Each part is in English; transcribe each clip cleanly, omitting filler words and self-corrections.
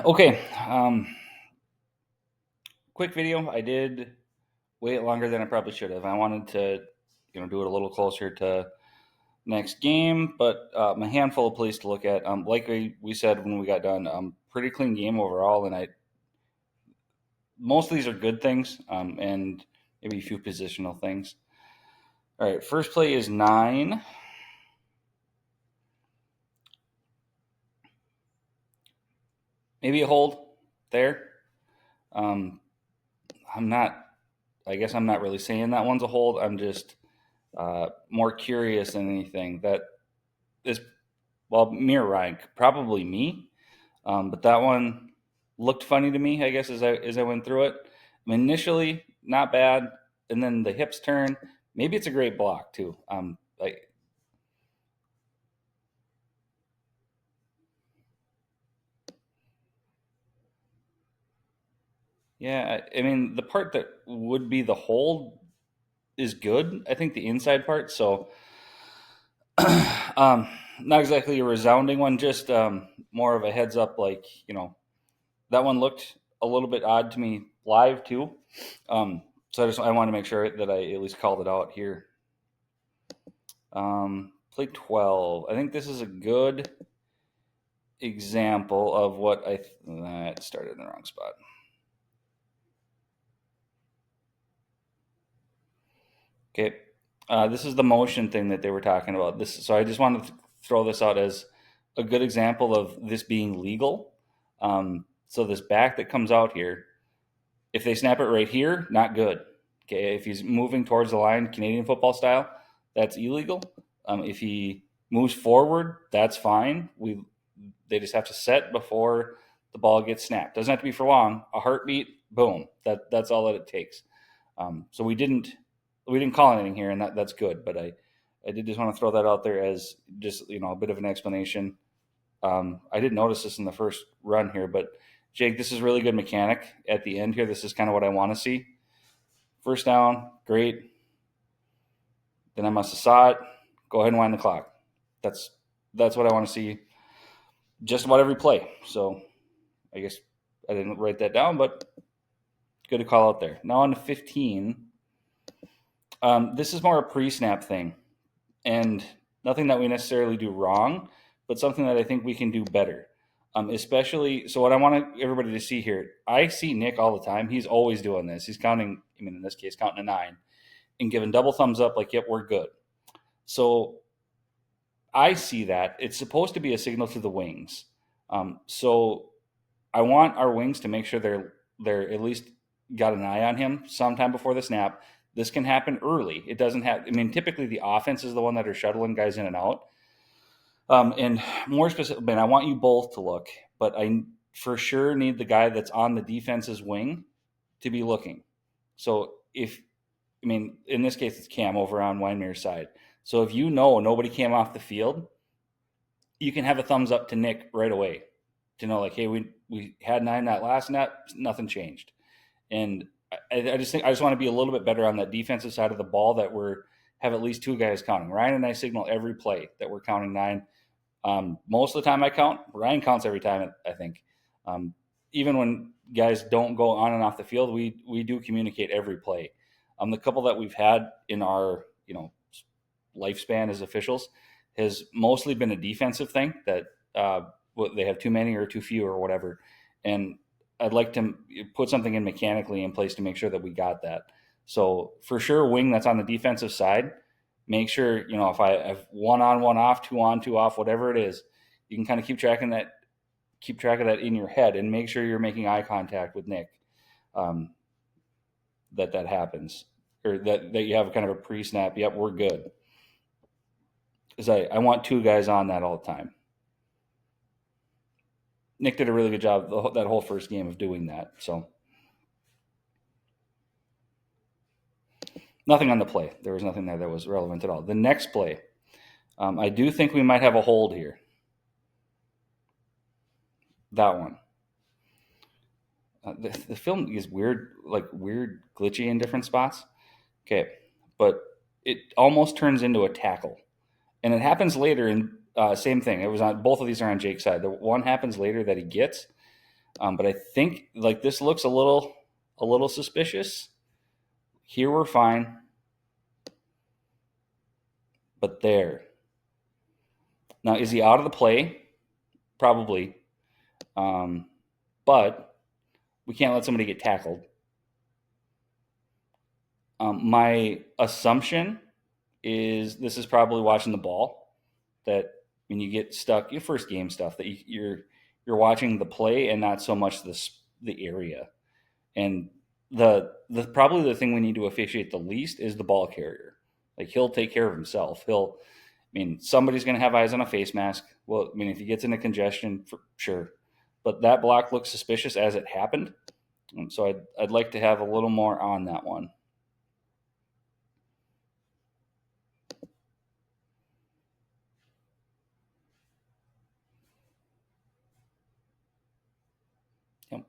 Okay, quick video. I did wait longer than I probably should have. I wanted to, do it a little closer to next game, but a handful of plays to look at. Like we said when we got done, pretty clean game overall, and most of these are good things, and maybe a few positional things. All right, first play is 9. Maybe a hold there. Um, I'm not. I guess I'm not really saying that one's a hold. I'm just more curious than anything. That is, well, mirror rank, probably me. But that one looked funny to me, I guess, as I went through it. I mean, initially, not bad, and then the hips turn. Maybe it's a great block too. Yeah, I mean, the part that would be the hold is good. I think the inside part. So, not exactly a resounding one, just more of a heads up. Like, that one looked a little bit odd to me live too. So I want to make sure that I at least called it out here. Play 12. I think this is a good example of what I started in the wrong spot. Okay, this is the motion thing that they were talking about. So I just wanted to throw this out as a good example of this being legal. So this back that comes out here, if they snap it right here, not good. Okay, if he's moving towards the line, Canadian football style, that's illegal. If he moves forward, that's fine. They just have to set before the ball gets snapped. Doesn't have to be for long. A heartbeat, boom. That's all that it takes. So we didn't call anything here, and that's good. But I did just want to throw that out there as just a bit of an explanation. I didn't notice this in the first run here, but Jake, this is really good mechanic at the end here. This is kind of what I want to see. First down, great. Then I must have saw it. Go ahead and wind the clock. That's what I want to see. Just about every play. So I guess I didn't write that down, but good to call out there. Now on to 15. This is more a pre-snap thing, and nothing that we necessarily do wrong, but something that I think we can do better. Especially, so what I want everybody to see here, I see Nick all the time. He's always doing this. He's counting, in this case, counting a 9 and giving double thumbs up like, yep, we're good. So I see that. It's supposed to be a signal to the wings. So I want our wings to make sure they're at least got an eye on him sometime before the snap. This can happen early. It doesn't have. Typically the offense is the one that are shuttling guys in and out. And more specific, I want you both to look, but I for sure need the guy that's on the defense's wing to be looking. So in this case, it's Cam over on Wyndmere's side. So if nobody came off the field, you can have a thumbs up to Nick right away to know, like, hey, we had 9 that last net, nothing changed. And I just want to be a little bit better on that defensive side of the ball, that have at least 2 guys counting. Ryan and I signal every play that we're counting 9. Most of the time I count. Ryan counts every time, I think. Even when guys don't go on and off the field, we do communicate every play. The couple that we've had in our lifespan as officials has mostly been a defensive thing, that they have too many or too few or whatever. And I'd like to put something in mechanically in place to make sure that we got that. So for sure, wing that's on the defensive side, make sure, if I have 1 on, 1 off, 2 on, 2 off, whatever it is, you can kind of keep track of that in your head, and make sure you're making eye contact with Nick. That happens, or that you have kind of a pre-snap. Yep, we're good. Because I want 2 guys on that all the time. Nick did a really good job that whole first game of doing that. So nothing on the play. There was nothing there that was relevant at all. The next play, I do think we might have a hold here. That one. The film is weird, glitchy in different spots. Okay, but it almost turns into a tackle, and it happens later. In same thing. It was on both of these are on Jake's side. The one happens later that he gets. But I think like this looks a little suspicious. Here we're fine, but there. Now, is he out of the play? Probably. Um, but we can't let somebody get tackled. My assumption is this is probably watching the ball. That when you get stuck, your first game stuff, that you're watching the play and not so much the area. And the probably the thing we need to officiate the least is the ball carrier. Like he'll take care of himself. I mean, somebody's going to have eyes on a face mask. Well, I mean, if he gets into congestion, for sure. But that block looks suspicious as it happened. And so I'd like to have a little more on that one. Yep.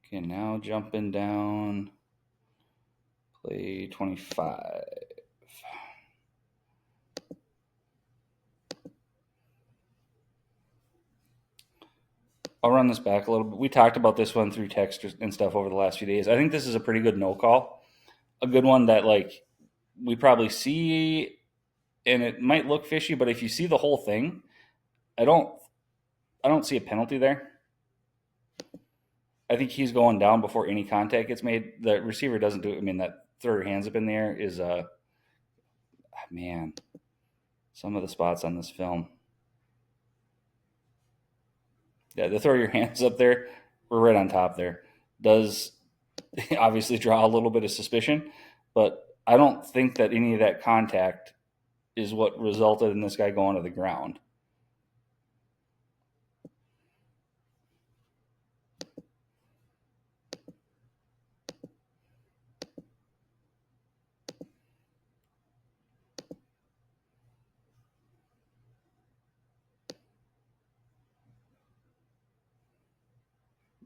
Okay, now jumping down. Play 25. I'll run this back a little bit. We talked about this one through text and stuff over the last few days. I think this is a pretty good no call. A good one that like we probably see and it might look fishy, but if you see the whole thing, I don't I don't see a penalty there. I think he's going down before any contact gets made. The receiver doesn't do it. I mean, that throw your hands up in the air is man, some of the spots on this film. Yeah, the throw your hands up there, we're right on top there. Does obviously draw a little bit of suspicion, but I don't think that any of that contact is what resulted in this guy going to the ground.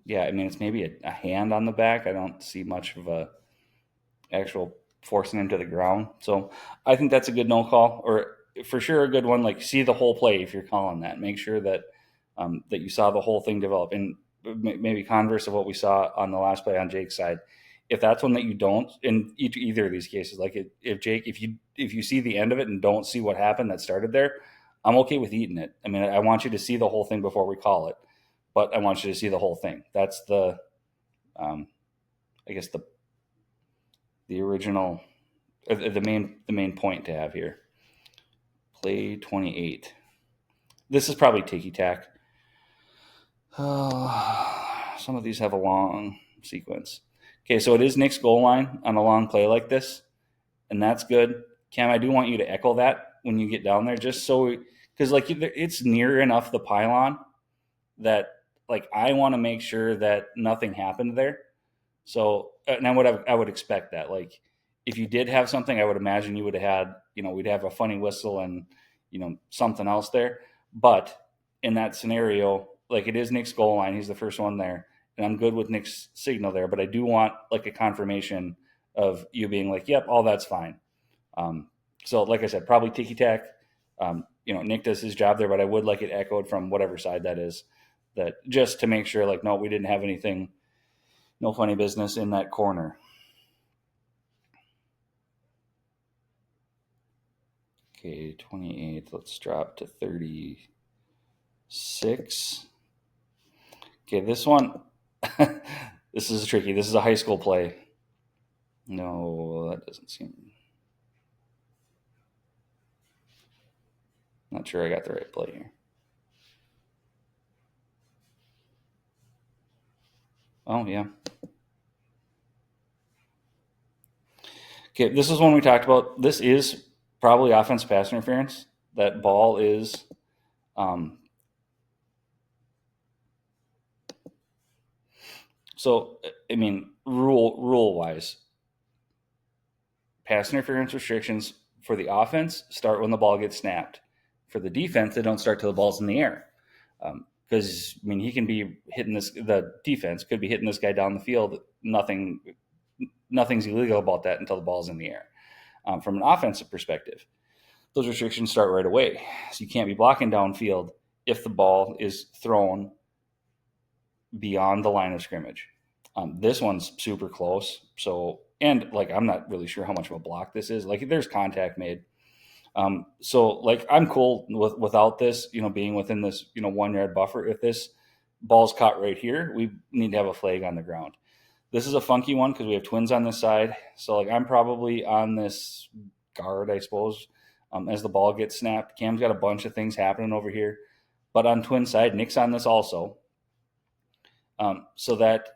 Yeah, I mean it's maybe a hand on the back. I don't see much of a actual forcing him to the ground. So I think that's a good no call, or for sure a good one. Like see the whole play if you're calling that. Make sure that that you saw the whole thing develop. And maybe converse of what we saw on the last play on Jake's side. If that's one that you don't in either of these cases, like if Jake, if you see the end of it and don't see what happened that started there, I'm okay with eating it. I mean, I want you to see the whole thing before we call it, but I want you to see the whole thing. That's um, I guess the original, the main point to have here. Play 28. This is probably ticky tack. Some of these have a long sequence. Okay, so it is Nick's goal line on a long play like this, and that's good. Cam, I do want you to echo that when you get down there, just so because like it's near enough the pylon that like I want to make sure that nothing happened there. So, and I would expect that. Like, if you did have something, I would imagine you would have had, we'd have a funny whistle and, something else there. But in that scenario, like it is Nick's goal line, he's the first one there, and I'm good with Nick's signal there. But I do want like a confirmation of you being like, "Yep, all that's fine." So, like I said, probably ticky tack. Nick does his job there, but I would like it echoed from whatever side that is, that just to make sure, like, no, we didn't have anything. No funny business in that corner. Okay, 28. Let's drop to 36. Okay, this one, this is tricky. This is a high school play. No, that doesn't seem. Not sure I got the right play here. Oh, yeah. Okay, this is one we talked about. This is probably offense pass interference. That ball is so I mean rule wise, pass interference restrictions for the offense start when the ball gets snapped. For the defense, they don't start till the ball's in the air. Because I mean, he can be hitting this. The defense could be hitting this guy down the field. Nothing's illegal about that until the ball's in the air. From an offensive perspective, those restrictions start right away. So you can't be blocking downfield if the ball is thrown beyond the line of scrimmage. This one's super close. So, and like, I'm not really sure how much of a block this is. Like, there's contact made. So, like, I'm cool without this, being within this, 1 yard buffer. If this ball's caught right here, we need to have a flag on the ground. This is a funky one because we have twins on this side. So, like, I'm probably on this guard, I suppose, as the ball gets snapped. Cam's got a bunch of things happening over here. But on twin side, Nick's on this also. So that,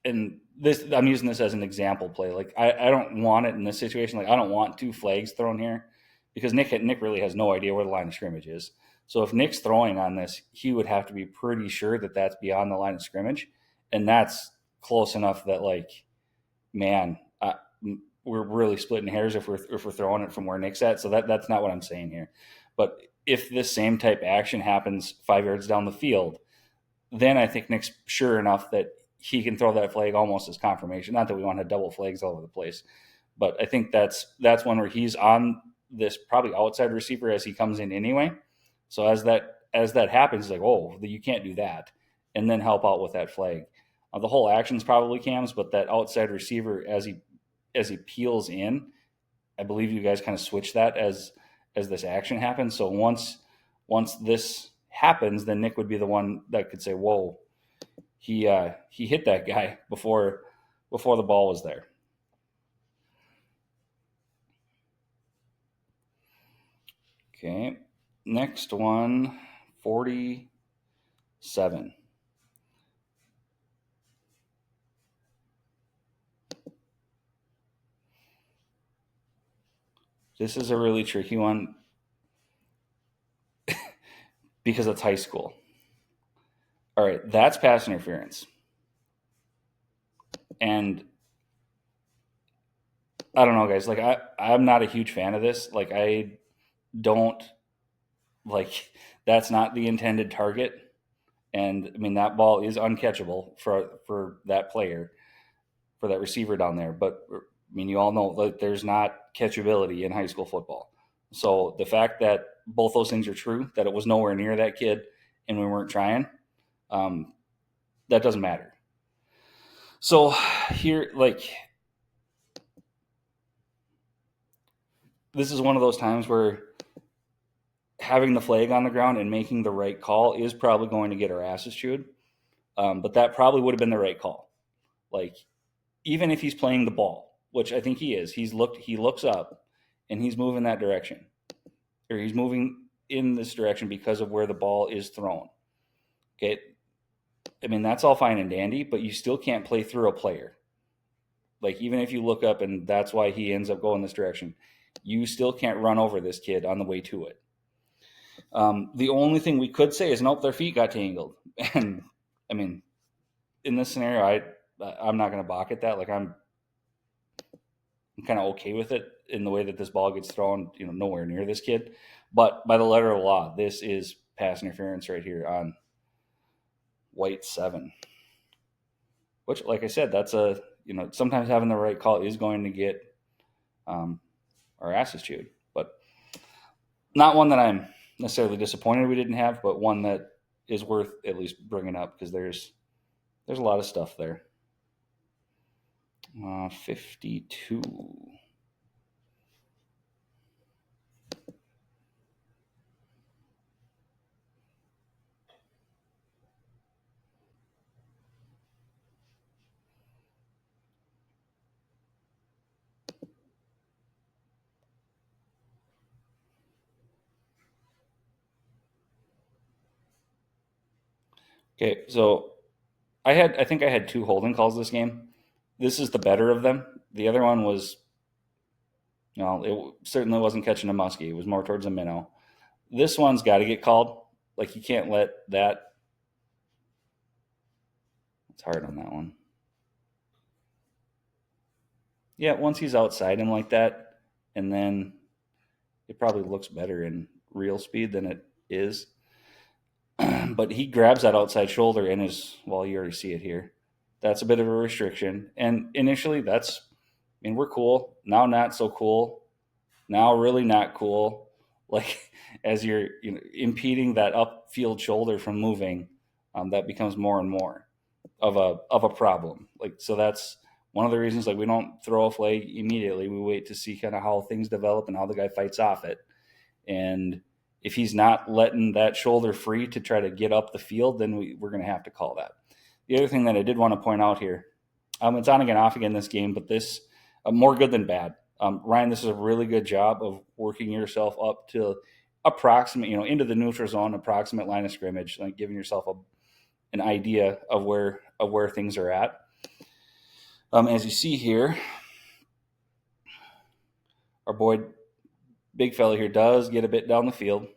and this, I'm using this as an example play. Like, I don't want it in this situation. Like, I don't want 2 flags thrown here because Nick really has no idea where the line of scrimmage is. So if Nick's throwing on this, he would have to be pretty sure that that's beyond the line of scrimmage. And that's close enough that, like, man, we're really splitting hairs if we're throwing it from where Nick's at. So that's not what I'm saying here. But if this same type action happens 5 yards down the field, then I think Nick's sure enough that he can throw that flag almost as confirmation. Not that we want to have double flags all over the place, but I think that's one where he's on this probably outside receiver as he comes in anyway. So as that happens, he's like, oh, you can't do that, and then help out with that flag. The whole action's probably Cam's, but that outside receiver as he peels in, I believe you guys kind of switch that as this action happens. So once this happens, then Nick would be the one that could say, whoa, he hit that guy before the ball was there. Okay, next one, 47. This is a really tricky one because it's high school. All right, that's pass interference. And I don't know, guys. Like, I'm not a huge fan of this. Like, I don't like, that's not the intended target. And I mean, that ball is uncatchable for that player, for that receiver down there. But I mean, you all know that there's not catchability in high school football. So the fact that both those things are true, that it was nowhere near that kid and we weren't trying, that doesn't matter. So here, like, this is one of those times where having the flag on the ground and making the right call is probably going to get our asses chewed. But that probably would have been the right call. Like, even if he's playing the ball, which I think he is, he looks up and he's moving that direction, or he's moving in this direction because of where the ball is thrown. Okay. I mean, that's all fine and dandy, but you still can't play through a player. Like, even if you look up and that's why he ends up going this direction, you still can't run over this kid on the way to it. The only thing we could say is, nope, their feet got tangled. And I mean, in this scenario, I'm not going to balk at that. Like, I'm kind of okay with it in the way that this ball gets thrown, nowhere near this kid. But by the letter of the law, this is pass interference right here on white 7. Which, like I said, that's sometimes having the right call is going to get our asses chewed. But not one that I'm necessarily disappointed we didn't have, but one that is worth at least bringing up because there's a lot of stuff there. 52. Okay, so I think I had 2 holding calls this game. This is the better of them. The other one was, it certainly wasn't catching a muskie. It was more towards a minnow. This one's got to get called. Like, you can't let that. It's hard on that one. Yeah, once he's outside him like that, and then it probably looks better in real speed than it is. But he grabs that outside shoulder and is, well, you already see it here. That's a bit of a restriction. And initially, we're cool. Now, not so cool. Now, really not cool. Like, as you're impeding that upfield shoulder from moving, that becomes more and more of a problem. Like, so that's one of the reasons, like, we don't throw a flag immediately. We wait to see kind of how things develop and how the guy fights off it. And if he's not letting that shoulder free to try to get up the field, then we're going to have to call that. The other thing that I did want to point out here, it's on again, off again this game, but this more good than bad. Ryan, this is a really good job of working yourself up to approximate, into the neutral zone, approximate line of scrimmage, like giving yourself an idea of where things are at. As you see here, our boy, big fella here, does get a bit down the field.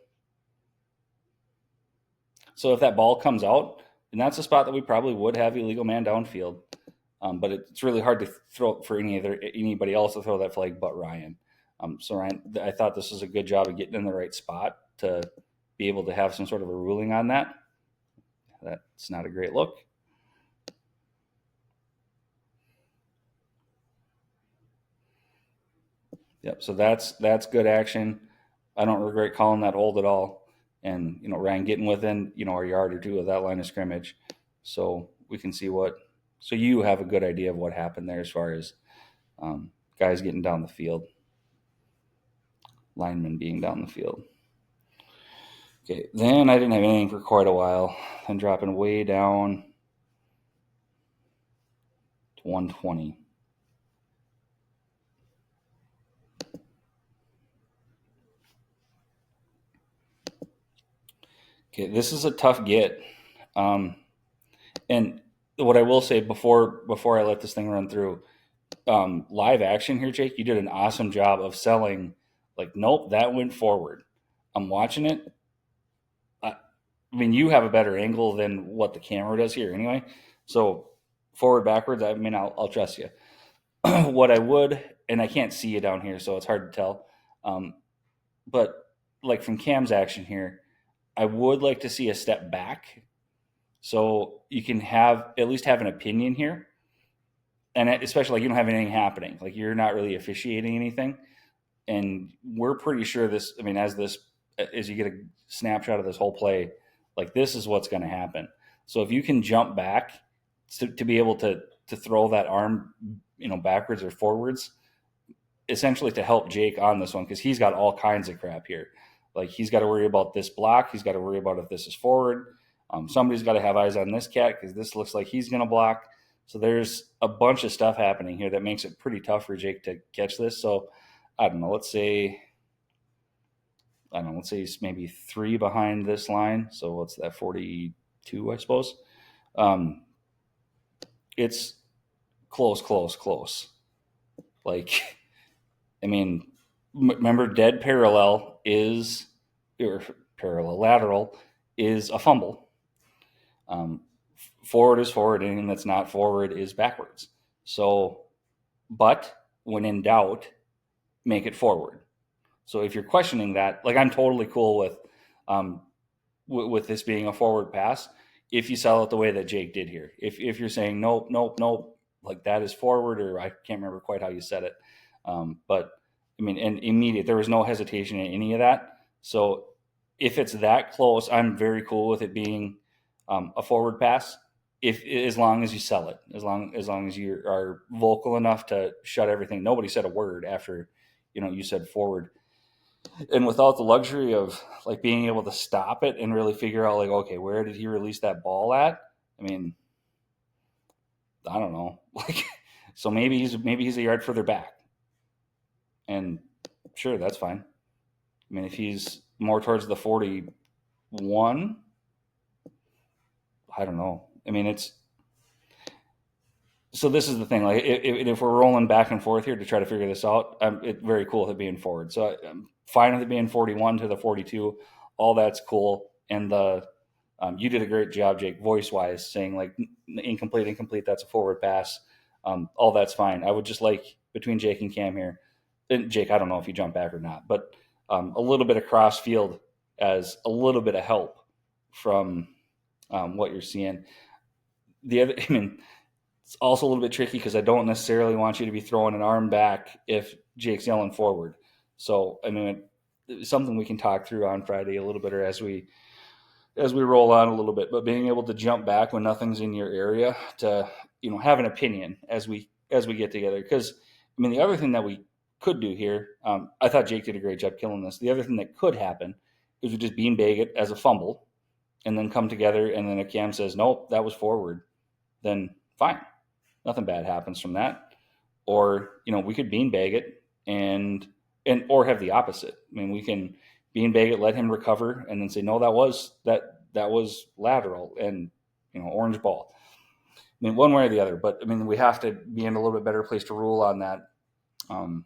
So if that ball comes out, and that's a spot that we probably would have illegal man downfield. But it's really hard to throw for anybody else to throw that flag but Ryan. So Ryan, I thought this was a good job of getting in the right spot to be able to have some sort of a ruling on that. That's not a great look. Yep. So that's good action. I don't regret calling that hold at all. And Ryan getting within our yard or two of that line of scrimmage, so we can see what. So you have a good idea of what happened there as far as guys getting down the field, linemen being down the field. Okay, then I didn't have anything for quite a while. Then dropping way down to 120. Okay, this is a tough get. And what I will say before I let this thing run through, live action here, Jake, you did an awesome job of selling, like, nope, that went forward. I'm watching it. I mean, you have a better angle than what the camera does here anyway. So forward, backwards, I mean, I'll trust you. What I would, and I can't see you down here, so it's hard to tell. But like from Cam's action here, I would like to see a step back so you can at least have an opinion here. And especially, like, you don't have anything happening. Like, you're not really officiating anything. And we're pretty sure this, I mean, as you get a snapshot of this whole play, like, this is what's going to happen. So if you can jump back to be able to throw that arm, backwards or forwards, essentially to help Jake on this one, because he's got all kinds of crap here. Like, he's got to worry about this block. He's got to worry about if this is forward. Somebody's got to have eyes on this cat because this looks like he's going to block. So there's a bunch of stuff happening here that makes it pretty tough for Jake to catch this. So I don't know. Let's say he's maybe 3 behind this line. So what's that? 42, I suppose. It's close. Like, I mean, remember, dead parallel is, or parallel lateral is a fumble. Forward is forward, anything that's not forward is backwards. So, but when in doubt, make it forward. So if you're questioning that, like, I'm totally cool with this being a forward pass if you sell it the way that Jake did here. If you're saying nope, like, that is forward, or I can't remember quite how you said it, but I mean, and immediate, there was no hesitation in any of that. So if it's that close, I'm very cool with it being a forward pass, as long as you sell it, as long as you are vocal enough to shut everything. Nobody said a word after you said forward, and without the luxury of, like, being able to stop it and really figure out, like, okay, where did he release that ball at? I mean, I don't know. Like, so maybe he's a yard further back, and sure, that's fine. I mean, if he's more towards the 41, I don't know. I mean, so this is the thing. Like, if we're rolling back and forth here to try to figure this out, it's very cool with it being forward. So I'm fine with it being 41 to the 42. All that's cool. And you did a great job, Jake, voice-wise, saying, like, incomplete, that's a forward pass. All that's fine. I would just like, between Jake and Cam here, and Jake, I don't know if you jump back or not, but a little bit of cross field as a little bit of help from what you're seeing. It's also a little bit tricky because I don't necessarily want you to be throwing an arm back if Jake's yelling forward. So, I mean, something we can talk through on Friday a little bit, or as we roll on a little bit. But being able to jump back when nothing's in your area to have an opinion as we get together. Because I mean, the other thing that we could do here, I thought Jake did a great job killing this. The other thing that could happen is we just beanbag it as a fumble, and then come together, and then if Cam says nope, that was forward, then fine, nothing bad happens from that. Or we could beanbag it or have the opposite. I mean, we can beanbag it, let him recover, and then say no, that was lateral, and orange ball. I mean, one way or the other. But I mean, we have to be in a little bit better place to rule on that from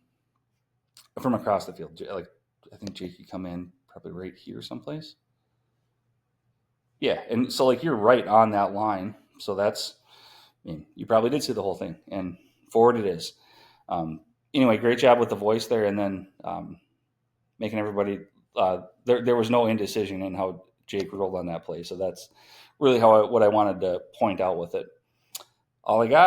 across the field. Like I think Jake could come in probably right here someplace. Yeah, and so like you're right on that line. So that's, I mean, you probably did see the whole thing, and forward it is. Anyway, great job with the voice there, and then making everybody. There was no indecision in how Jake rolled on that play, so that's really what I wanted to point out with it. All I got.